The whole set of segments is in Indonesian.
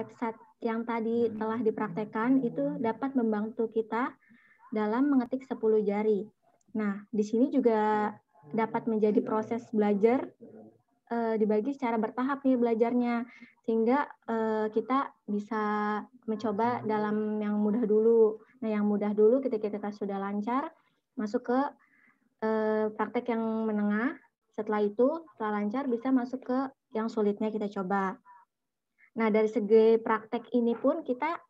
website yang tadi telah dipraktekkan itu dapat membantu kita dalam mengetik 10 jari. Nah, di sini juga dapat menjadi proses belajar dibagi secara bertahap nih belajarnya, sehingga kita bisa mencoba dalam yang mudah dulu. Nah, yang mudah dulu ketika kita sudah lancar, masuk ke praktek yang menengah. Setelah itu, setelah lancar bisa masuk ke yang sulitnya kita coba. Nah, dari segi praktek ini pun kita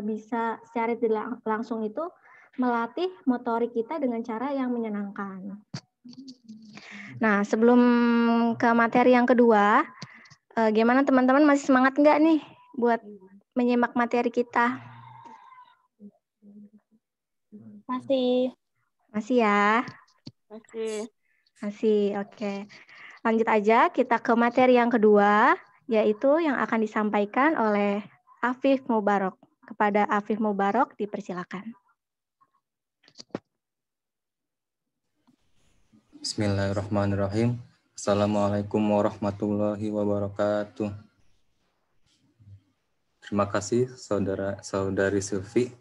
bisa secara tidak langsung itu melatih motorik kita dengan cara yang menyenangkan. Nah, sebelum ke materi yang kedua, gimana teman-teman, masih semangat nggak nih buat menyimak materi kita? Masih. Masih ya? Masih, oke. Lanjut aja, kita ke materi yang kedua, yaitu yang akan disampaikan oleh Afif Mubarok. Kepada Afif Mubarok, dipersilakan. Bismillahirrahmanirrahim. Assalamualaikum warahmatullahi wabarakatuh. Terima kasih saudari Sylvie.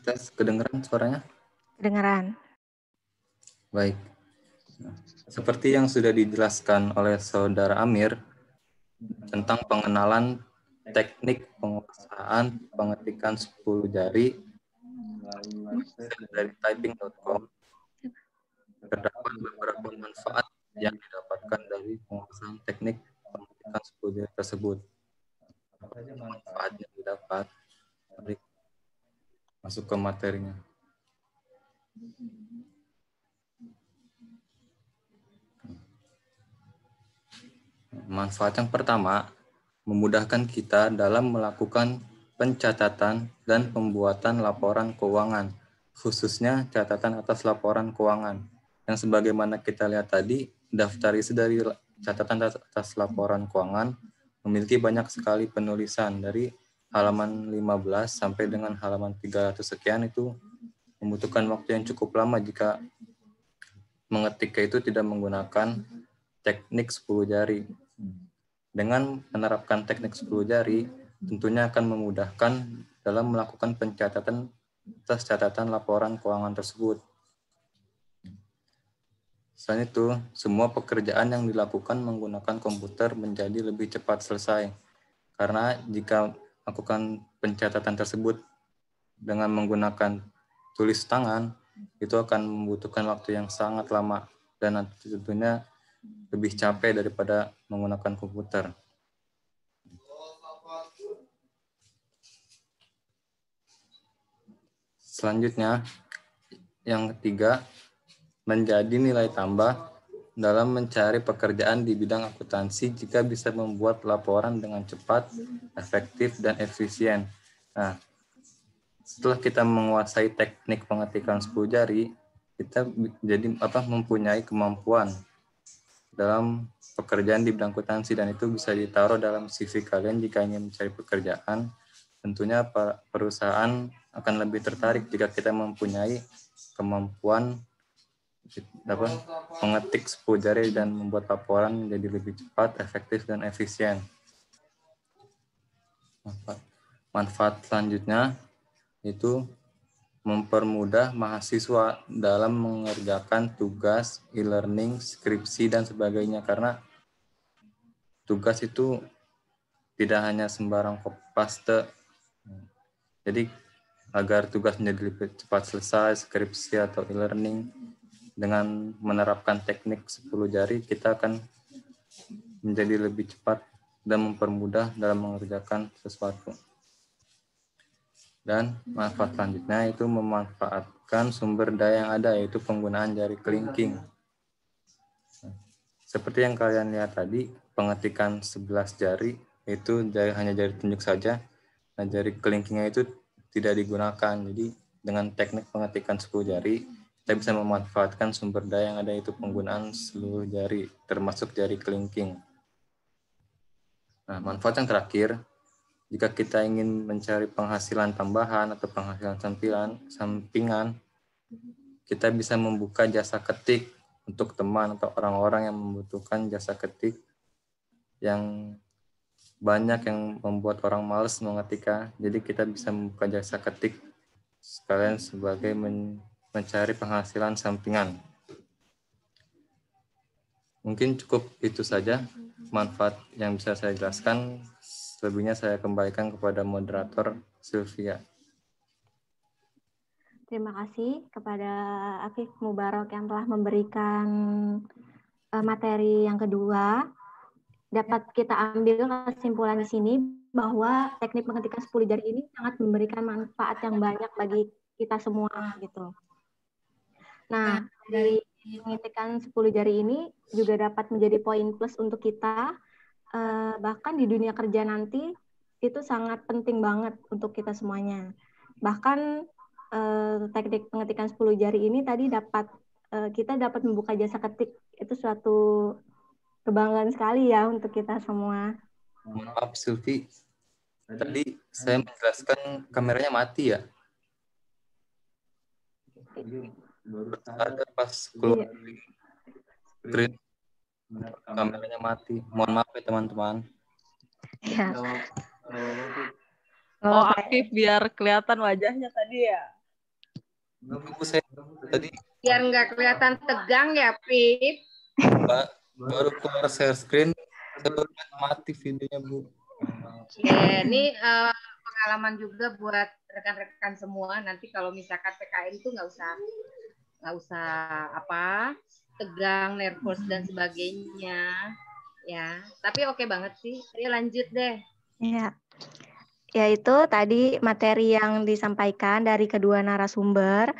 Tes, kedengeran suaranya? Kedengeran. Baik. Seperti yang sudah dijelaskan oleh saudara Amir tentang pengenalan teknik penguasaan pengetikan 10 jari dari typing.com, terdapat beberapa manfaat yang didapatkan dari penguasaan teknik pengetikan 10 jari tersebut. Apa saja manfaat yang didapat? Mari masuk ke materinya. Manfaat yang pertama, memudahkan kita dalam melakukan pencatatan dan pembuatan laporan keuangan, khususnya catatan atas laporan keuangan. Yang sebagaimana kita lihat tadi, daftar isi dari catatan atas laporan keuangan memiliki banyak sekali penulisan, dari halaman 15 sampai dengan halaman 300 sekian. Itu membutuhkan waktu yang cukup lama jika mengetiknya itu tidak menggunakan teknik 10 jari. Dengan menerapkan teknik 10 jari, tentunya akan memudahkan dalam melakukan pencatatan atas catatan laporan keuangan tersebut. Selain itu, semua pekerjaan yang dilakukan menggunakan komputer menjadi lebih cepat selesai. Karena jika melakukan pencatatan tersebut dengan menggunakan tulis tangan, itu akan membutuhkan waktu yang sangat lama dan tentunya lebih capek daripada menggunakan komputer. Selanjutnya, yang ketiga, menjadi nilai tambah dalam mencari pekerjaan di bidang akuntansi jika bisa membuat laporan dengan cepat, efektif, dan efisien. Nah, setelah kita menguasai teknik pengetikan 10 jari, kita jadi mempunyai kemampuan dalam pekerjaan di bidang akuntansi, dan itu bisa ditaruh dalam CV kalian jika ingin mencari pekerjaan. Tentunya perusahaan akan lebih tertarik jika kita mempunyai kemampuan mengetik 10 jari dan membuat laporan menjadi lebih cepat, efektif, dan efisien. Manfaat selanjutnya itu mempermudah mahasiswa dalam mengerjakan tugas, e-learning, skripsi, dan sebagainya. Karena tugas itu tidak hanya sembarang copy paste. Jadi agar tugas menjadi lebih cepat selesai, skripsi atau e-learning, dengan menerapkan teknik 10 jari, kita akan menjadi lebih cepat dan mempermudah dalam mengerjakan sesuatu. Dan manfaat selanjutnya itu memanfaatkan sumber daya yang ada, yaitu penggunaan jari kelingking. Seperti yang kalian lihat tadi, pengetikan 11 jari itu hanya jari tunjuk saja. Nah, jari kelingkingnya itu tidak digunakan. Jadi dengan teknik pengetikan 10 jari, kita bisa memanfaatkan sumber daya yang ada, yaitu penggunaan seluruh jari, termasuk jari kelingking. Nah, manfaat yang terakhir, jika kita ingin mencari penghasilan tambahan atau penghasilan sampingan, kita bisa membuka jasa ketik untuk teman atau orang-orang yang membutuhkan jasa ketik yang banyak yang membuat orang males mengetika. Jadi kita bisa membuka jasa ketik sekalian sebagai mencari penghasilan sampingan. Mungkin cukup itu saja manfaat yang bisa saya jelaskan. Selebihnya saya kembalikan kepada moderator Sylvia. Terima kasih kepada Afif Mubarok yang telah memberikan materi yang kedua. Dapat kita ambil kesimpulan di sini bahwa teknik pengetikan 10 jari ini sangat memberikan manfaat yang banyak bagi kita semua gitu. Nah, dari pengetikan 10 jari ini juga dapat menjadi poin plus untuk kita, bahkan di dunia kerja nanti itu sangat penting banget untuk kita semuanya. Bahkan teknik pengetikan 10 jari ini tadi kita dapat membuka jasa ketik, itu suatu kebanggaan sekali ya untuk kita semua. Maaf Sylvie, tadi saya menjelaskan kameranya mati ya? Ada pas keluar screen kameranya mati. Mohon maaf ya teman-teman. Ya. Oh, aktif biar kelihatan wajahnya tadi ya. Bu, saya tadi Biar nggak kelihatan tegang ya, Pip. baru keluar share screen, saya baru mati videonya, Bu. Ya, ini pengalaman juga buat rekan-rekan semua. Nanti kalau misalkan PKN itu nggak usah tegang, nervous dan sebagainya. Ya, tapi oke banget sih. Ayo lanjut deh. Ya. Yaitu tadi materi yang disampaikan dari kedua narasumber.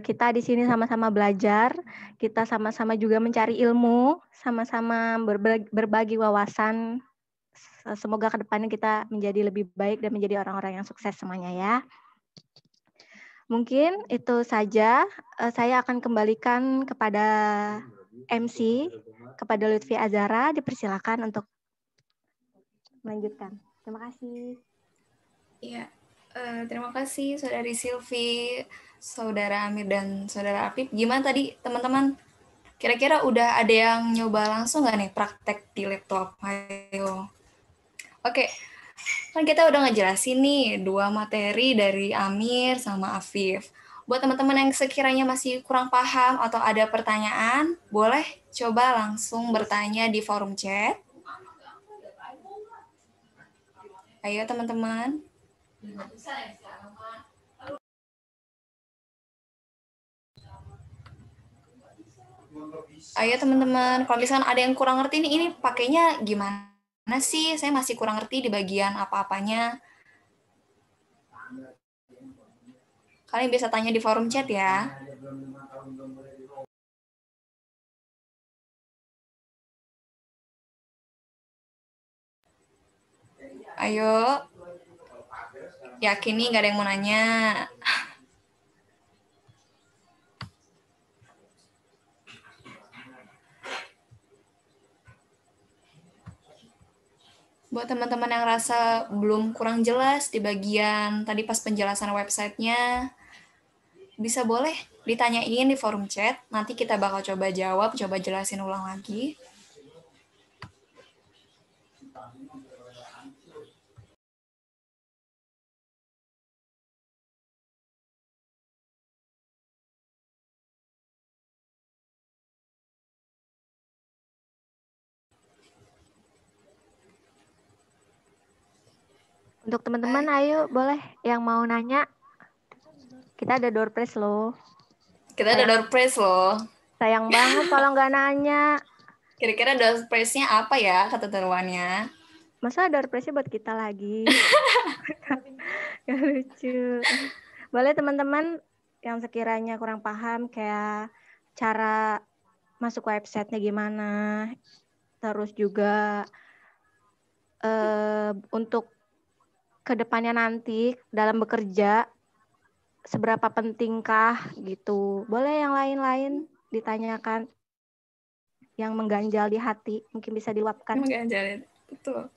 Kita di sini sama-sama belajar, kita sama-sama juga mencari ilmu, sama-sama berbagi wawasan. Semoga kedepannya kita menjadi lebih baik dan menjadi orang-orang yang sukses semuanya ya. Mungkin itu saja. Saya akan kembalikan kepada MC, kepada Lutfi Azara. Dipersilakan untuk melanjutkan. Terima kasih. Iya, terima kasih Saudari Silvi, Saudara Amir, dan Saudara Apip. Gimana tadi teman-teman? Kira-kira udah ada yang nyoba langsung nggak nih praktek di laptop? Ayo. Oke, kan kita udah ngejelasin nih 2 materi dari Amir sama Afif. Buat teman-teman yang sekiranya masih kurang paham atau ada pertanyaan, boleh coba langsung bertanya di forum chat. Ayo teman-teman. Ayo teman-teman, kalau misalkan ada yang kurang ngerti nih, ini pakainya gimana sih? Saya masih kurang ngerti di bagian apa-apanya. Kalian bisa tanya di forum chat ya. Ayo. Yakin nih nggak ada yang mau nanya. Buat teman-teman yang rasa belum kurang jelas di bagian tadi pas penjelasan websitenya, bisa boleh ditanyain di forum chat. Nanti kita bakal coba jawab, coba jelasin ulang lagi. Untuk teman-teman, ayo boleh yang mau nanya. Kita ada door prize loh. Kita ada door prize loh. Sayang banget kalau nggak nanya. Kira-kira door prize-nya apa ya ketentuannya? Masa door prize-nya buat kita lagi? Gak lucu. Boleh teman-teman yang sekiranya kurang paham kayak cara masuk website-nya gimana. Terus juga untuk kedepannya nanti dalam bekerja seberapa pentingkah gitu. Boleh yang lain-lain ditanyakan yang mengganjal di hati, mungkin bisa diluapkan. Mengganjal, betul.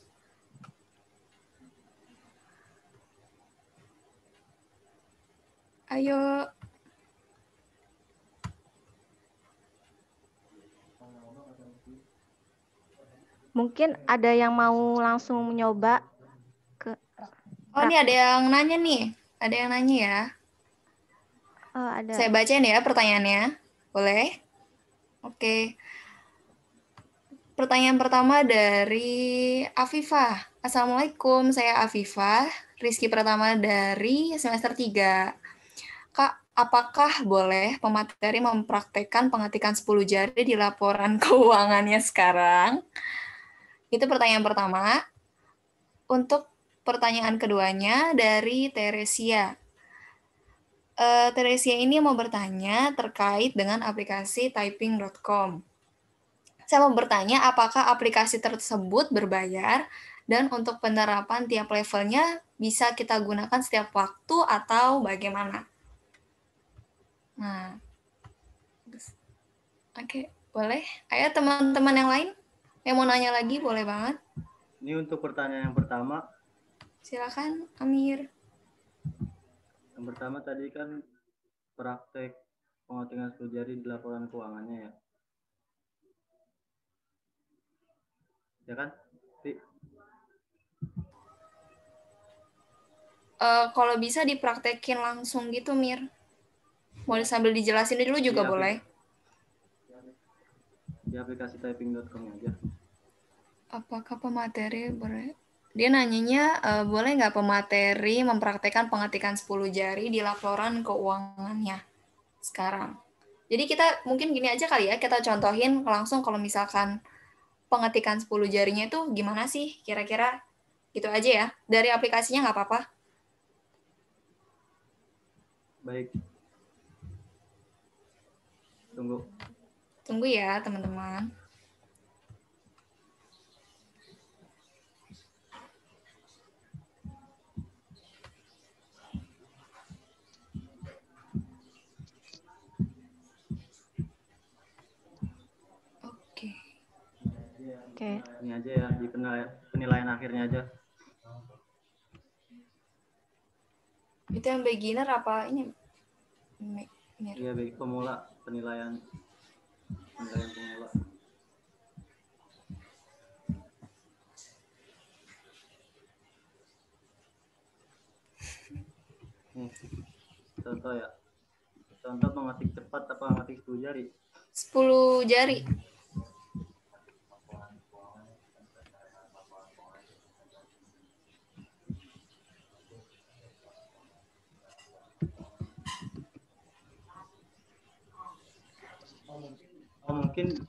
Ayo. Mungkin ada yang mau langsung nyoba ke. Oh, ini ada yang nanya nih. Ada yang nanya ya. Oh, ada. Saya bacain ya pertanyaannya. Boleh? Oke. Pertanyaan pertama dari Afifah. Assalamualaikum, saya Afifah. Rizky pertama dari semester 3. Kak, apakah boleh pemateri mempraktekkan pengetikan 10 jari di laporan keuangannya sekarang? Itu pertanyaan pertama. Untuk pertanyaan keduanya dari Teresia. Teresia ini mau bertanya terkait dengan aplikasi typing.com. Saya mau bertanya apakah aplikasi tersebut berbayar dan untuk penerapan tiap levelnya bisa kita gunakan setiap waktu atau bagaimana? Nah, oke, boleh. Ayo teman-teman yang lain yang mau nanya lagi boleh banget. Ini untuk pertanyaan yang pertama. Silakan, Amir. Yang pertama tadi kan praktek pengetikan 10 jari di laporan keuangannya ya. Ya kan? Kalau bisa dipraktekin langsung gitu, Mir. Boleh sambil dijelasin dulu juga boleh. Di aplikasi typing.com aja. Apakah pemateri boleh? Dia nanyanya, boleh nggak pemateri mempraktekkan pengetikan 10 jari di laporan keuangannya sekarang? Jadi kita mungkin gini aja kali ya, kita contohin langsung kalau misalkan pengetikan 10 jarinya itu gimana sih kira-kira, gitu aja ya. Dari aplikasinya nggak apa-apa. Baik. Tunggu ya teman-teman. Oke. Ini aja ya, di penilaian akhirnya aja. Itu yang beginner apa ini? Iya, bagi pemula, penilaian pemula. Nih, contoh ya. Contoh mengetik cepat apa mengetik 10 jari? 10 jari. Mungkin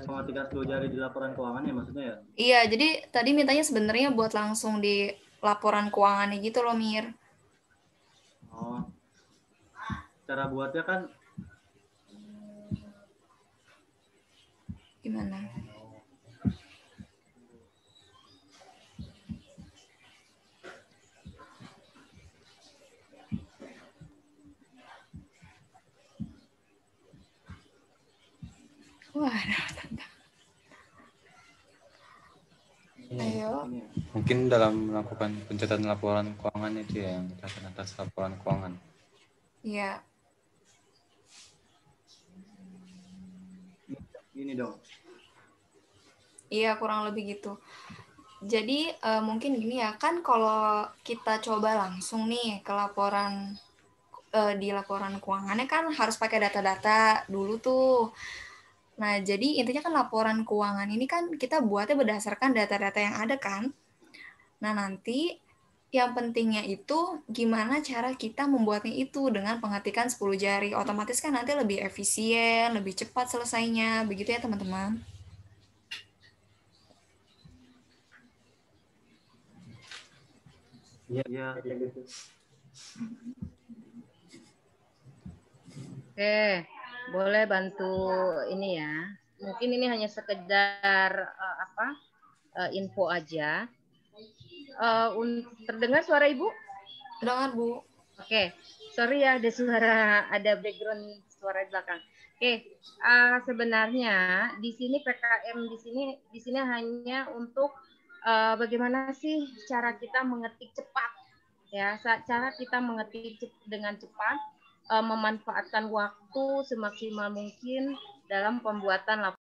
pengetikan 10 jari di laporan keuangan ya maksudnya ya? Iya, jadi tadi mintanya sebenarnya buat langsung di laporan keuangannya gitu loh, Mir. Oh. Cara buatnya kan gimana? Wah, ayo. Mungkin dalam melakukan pencatatan laporan keuangan itu ya, yang catatan atas laporan keuangan. Iya. Ini dong. Iya, kurang lebih gitu. Jadi mungkin gini ya, kan kalau kita coba langsung nih ke laporan di laporan keuangannya kan harus pakai data-data dulu tuh. Nah, jadi intinya kan laporan keuangan ini kan kita buatnya berdasarkan data-data yang ada kan. Nah, nanti yang pentingnya itu gimana cara kita membuatnya itu dengan pengetikan 10 jari. Otomatis kan nanti lebih efisien, lebih cepat selesainya. Begitu ya, teman-teman. Iya, gitu. Oke, boleh bantu ini ya. Mungkin ini hanya sekedar info aja. Terdengar suara Ibu? Terdengar, Bu. Oke, sorry ya ada background suara di belakang. Oke, sebenarnya di sini PKM di sini hanya untuk bagaimana sih cara kita mengetik cepat ya, cara kita mengetik dengan cepat, memanfaatkan waktu semaksimal mungkin dalam pembuatan laporan